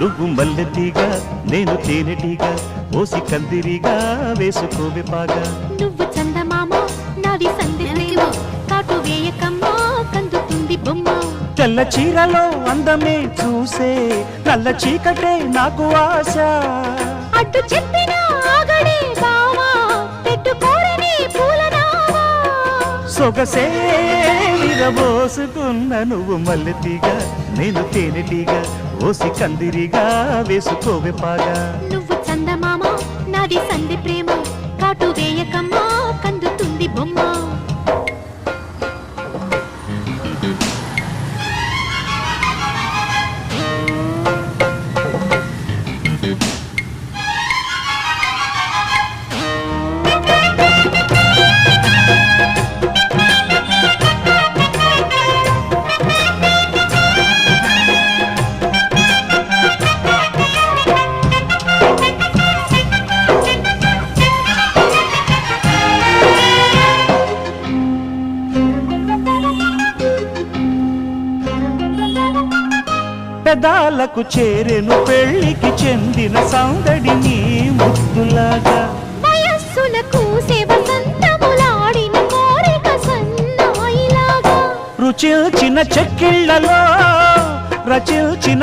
నువ్వు మల్లెతీగా నేను తేనెటీగా ఓసి కందిరిగా వేసుకోవే పాగా నువ్వు చందమామ నాది సందేహమేమో కాటు వేయకమ్మా కందుతుంది బొమ్మ తెల్ల చీరలో అందమే చూసే నల్ల చీకటే నాకు ఆశ అడ్డు చెప్పిన ఆగడే బావా పెట్టుకోరని పూలనావా సొగసే విరబోసుకున్న నువ్వు మల్లెతీగా నేను తేనెటీగా ఓసి కందిరిగా వేసుకోవే పాగా నువ్వు చందమామ నాది సంధి ప్రేమ కాటు వేయకమ్మా కందుతుంది బొమ్మ పెదాలకు చేరెను పెళ్లికి చెందిన సౌందడి నీ ముద్దులాగా వయస్సులకు వసంతములాడిన కోరిక సన్నాయిలాగా రుచిల్చిన చెక్కిళ్లలో రచిల్చిన